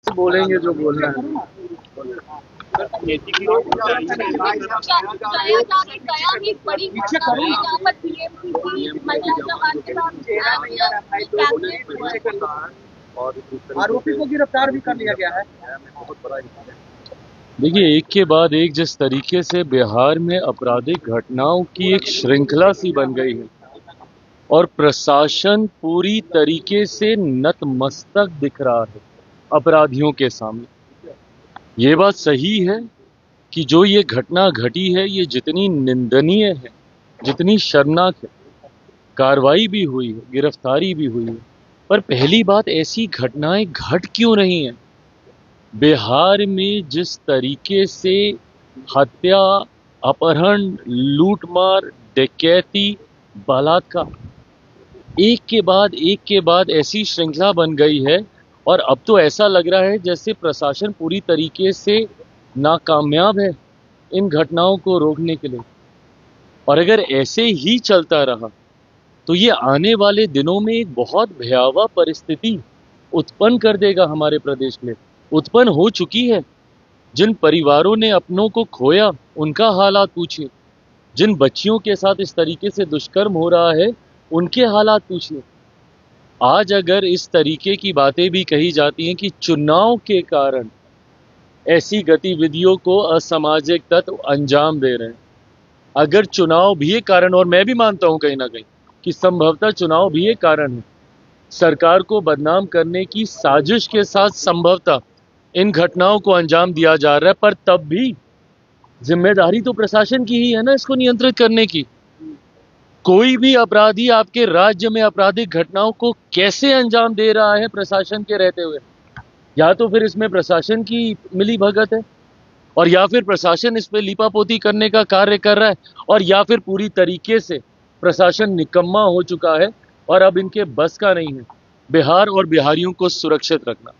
बोलेंगे जो बोलना है। गया ही बड़ी घटना हुई जहाँ पर टीएमसी महिला जवान के साथ आरोपी को गिरफ्तार भी कर लिया गया है। देखिए, एक के बाद एक जिस तरीके से बिहार में आपराधिक घटनाओं की एक श्रृंखला सी बन गई है और प्रशासन पूरी तरीके से नतमस्तक दिख रहा है अपराधियों के सामने। ये बात सही है कि जो ये घटना घटी है ये जितनी निंदनीय है, जितनी शर्मनाक है, कार्रवाई भी हुई है, गिरफ्तारी भी हुई है, पर पहली बात ऐसी घटनाएं घट क्यों रही हैं? बिहार में जिस तरीके से हत्या, अपहरण, लूटमार, डकैती, बलात्कार एक के बाद ऐसी श्रृंखला बन गई है और अब तो ऐसा लग रहा है जैसे प्रशासन पूरी तरीके से नाकामयाब है इन घटनाओं को रोकने के लिए। और अगर ऐसे ही चलता रहा तो ये आने वाले दिनों में एक बहुत भयावह परिस्थिति उत्पन्न कर देगा हमारे प्रदेश में। उत्पन्न हो चुकी है। जिन परिवारों ने अपनों को खोया उनका हालात पूछिए, जिन बच्चियों के साथ इस तरीके से दुष्कर्म हो रहा है उनके हालात पूछिए। आज अगर इस तरीके की बातें भी कही जाती हैं कि चुनाव के कारण ऐसी गतिविधियों को असामाजिक तत्व अंजाम दे रहे हैं, अगर चुनाव भी एक कारण, और मैं भी मानता हूं कहीं ना कहीं कि संभवतः चुनाव भी एक कारण है, सरकार को बदनाम करने की साजिश के साथ संभवतः इन घटनाओं को अंजाम दिया जा रहा है, पर तब भी जिम्मेदारी तो प्रशासन की ही है ना इसको नियंत्रित करने की। कोई भी अपराधी आपके राज्य में आपराधिक घटनाओं को कैसे अंजाम दे रहा है प्रशासन के रहते हुए? या तो फिर इसमें प्रशासन की मिली भगत है और या फिर प्रशासन इस पे लीपापोती करने का कार्य कर रहा है, और या फिर पूरी तरीके से प्रशासन निकम्मा हो चुका है और अब इनके बस का नहीं है बिहार और बिहारियों को सुरक्षित रखना।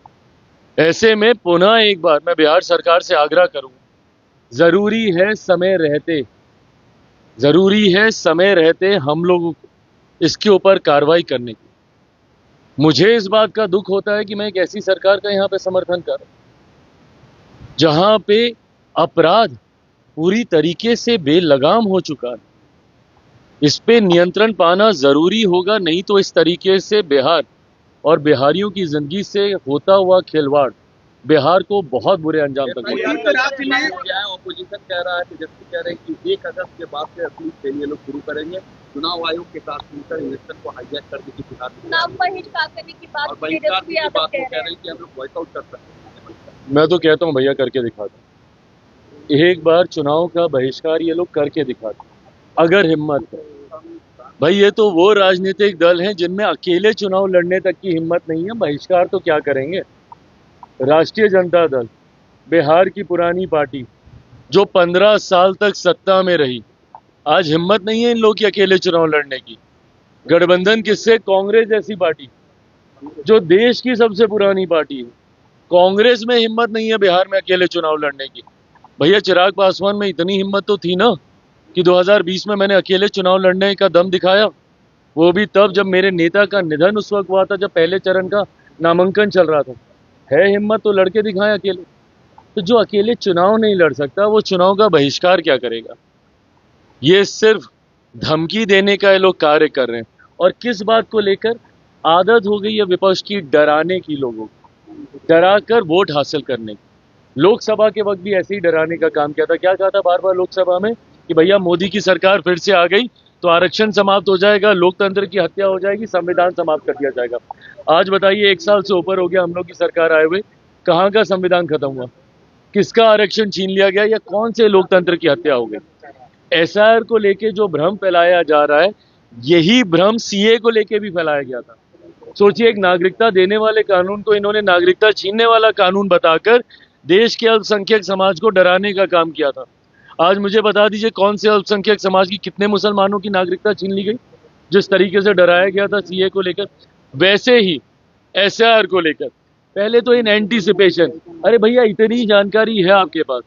ऐसे में पुनः एक बार मैं बिहार सरकार से आग्रह करूंगा, जरूरी है समय रहते हम लोगों को इसके ऊपर कार्रवाई करने की। मुझे इस बात का दुख होता है कि मैं एक ऐसी सरकार का यहाँ पे समर्थन कर रहा हूं जहां पे अपराध पूरी तरीके से बेलगाम हो चुका है। इस पे नियंत्रण पाना जरूरी होगा, नहीं तो इस तरीके से बिहार और बिहारियों की जिंदगी से होता हुआ खिलवाड़ बिहार को बहुत बुरे अंजाम तक ऑपोजिशन कह रहा है, तेजस्वी कह रहे हैं कि 1 अगस्त के बाद से अपील के लिए लोग शुरू करेंगे, चुनाव आयोग के साथ मिलकर इलेक्शन को हाईजैक करने की चुनाव बहिष्कार करने की बात कह रहे हैं कि हम लोग बॉयकआउट कर सकते हैं। मैं तो कहता हूँ भैया करके दिखा दो, एक बार चुनाव का बहिष्कार ये लोग करके दिखा दो अगर हिम्मत है। भाई ये तो वो राजनीतिक दल हैं जिनमें अकेले चुनाव लड़ने तक की हिम्मत नहीं है, बहिष्कार तो क्या करेंगे। राष्ट्रीय जनता दल, बिहार की पुरानी पार्टी जो 15 साल तक सत्ता में रही, आज हिम्मत नहीं है इन लोग की अकेले चुनाव लड़ने की। गठबंधन किससे? कांग्रेस जैसी पार्टी जो देश की सबसे पुरानी पार्टी है, कांग्रेस में हिम्मत नहीं है बिहार में अकेले चुनाव लड़ने की। भैया चिराग पासवान में इतनी हिम्मत तो थी ना कि 2020 में मैंने अकेले चुनाव लड़ने का दम दिखाया, वो भी तब जब मेरे नेता का निधन उस वक्त हुआ था, जब पहले चरण का नामांकन चल रहा था। है हिम्मत तो लड़के दिखाएं अकेले। तो जो अकेले चुनाव नहीं लड़ सकता वो चुनाव का बहिष्कार क्या करेगा? ये सिर्फ धमकी देने का ये लोग कार्य कर रहे हैं। और किस बात को लेकर? आदत हो गई है विपक्ष की डराने की, लोगों को डरा कर वोट हासिल करने की। लोकसभा के वक्त भी ऐसे ही डराने का काम किया था। क्या कहा था बार बार लोकसभा में कि भैया मोदी की सरकार फिर से आ गई तो आरक्षण समाप्त हो जाएगा, लोकतंत्र की हत्या हो जाएगी, संविधान समाप्त कर दिया जाएगा। आज बताइए 1 साल से ऊपर हो गया हम लोग की सरकार आए हुए, कहाँ का संविधान खत्म हुआ? किसका आरक्षण छीन लिया गया या कौन से लोकतंत्र की हत्या हो गई? एसआईआर को लेके जो भ्रम फैलाया जा रहा है, यही भ्रम सीए को लेके भी फैलाया गया था। सोचिए, एक नागरिकता देने वाले कानून को इन्होंने नागरिकता छीनने वाला कानून बताकर देश के अल्पसंख्यक समाज को डराने का काम किया था। आज मुझे बता दीजिए कौन से अल्पसंख्यक समाज की कितने मुसलमानों की नागरिकता छीन ली गई जिस तरीके से डराया गया था सीए को लेकर। वैसे ही एसआईआर को लेकर पहले तो इन एंटीसिपेशन, अरे भैया इतनी जानकारी है आपके पास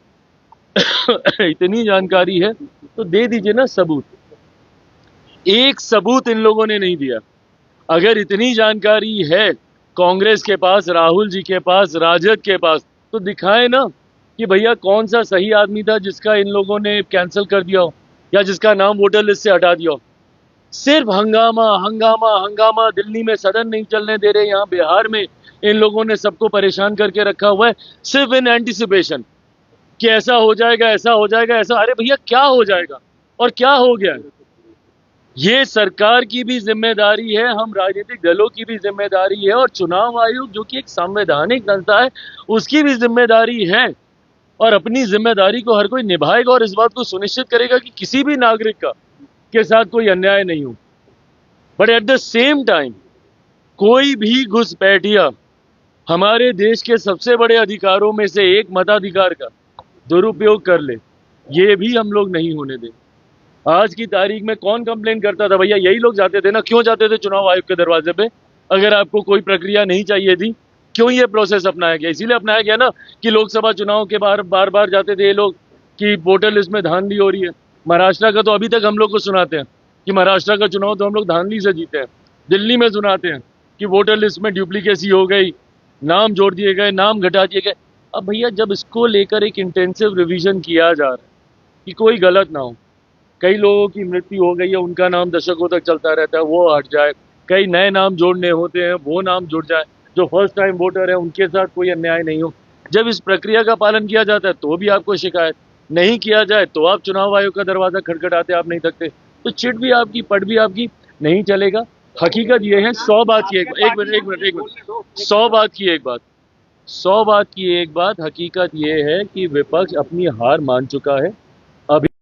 इतनी जानकारी है तो दे दीजिए ना सबूत। एक सबूत इन लोगों ने नहीं दिया। अगर इतनी जानकारी है कांग्रेस के पास, राहुल जी के पास, राजद के पास, तो दिखाए ना कि भैया कौन सा सही आदमी था जिसका इन लोगों ने कैंसिल कर दिया हो या जिसका नाम वोटर लिस्ट से हटा दिया हो। सिर्फ हंगामा हंगामा हंगामा, दिल्ली में सदन नहीं चलने दे रहे, यहाँ बिहार में इन लोगों ने सबको परेशान करके रखा हुआ है सिर्फ इन एंटिसिपेशन कि ऐसा हो जाएगा, ऐसा हो जाएगा, ऐसा। अरे भैया क्या हो जाएगा और क्या हो गया है? ये सरकार की भी जिम्मेदारी है, हम राजनीतिक दलों की भी जिम्मेदारी है, और चुनाव आयोग जो कि एक संवैधानिक संस्था है उसकी भी जिम्मेदारी है, और अपनी जिम्मेदारी को हर कोई निभाएगा और इस बात को सुनिश्चित करेगा कि किसी भी नागरिक का के साथ कोई अन्याय नहीं हो। But at the same time कोई भी घुसपैठिया हमारे देश के सबसे बड़े अधिकारों में से एक मताधिकार का दुरुपयोग कर ले, ये भी हम लोग नहीं होने दें। आज की तारीख में कौन कंप्लेन करता था? भैया यही लोग जाते थे ना। क्यों जाते थे चुनाव आयोग के दरवाजे पे? अगर आपको कोई प्रक्रिया नहीं चाहिए थी, क्यों ये प्रोसेस अपनाया गया? इसीलिए अपनाया गया ना कि लोकसभा चुनाव के बार बार जाते थे ये लोग कि वोटर लिस्ट में धांधली हो रही है। महाराष्ट्र का तो अभी तक हम लोग को सुनाते हैं कि महाराष्ट्र का चुनाव तो हम लोग धांधली से जीते हैं। दिल्ली में सुनाते हैं कि वोटर लिस्ट में डुप्लीकेसी हो गई, नाम जोड़ दिए गए, नाम घटा दिए गए। अब भैया जब इसको लेकर एक इंटेंसिव रिवीजन किया जा रहा है कि कोई गलत ना हो, कई लोगों की मृत्यु हो गई है, उनका नाम दशकों तक चलता रहता है, वो हट जाए, कई नए नाम जोड़ने होते हैं, वो नाम जुड़ जाए, जो फर्स्ट टाइम वोटर है उनके साथ कोई अन्याय नहीं हो। जब इस प्रक्रिया का पालन किया जाता है तो भी आपको शिकायत, नहीं किया जाए तो आप चुनाव आयोग का दरवाजा खटखटाते आप नहीं थकते, तो चिट भी आपकी, पट भी आपकी, नहीं चलेगा। हकीकत ये है, 100 बात की एक मिनट 100 बात की एक बात, हकीकत ये है कि विपक्ष अपनी हार मान चुका है। अभी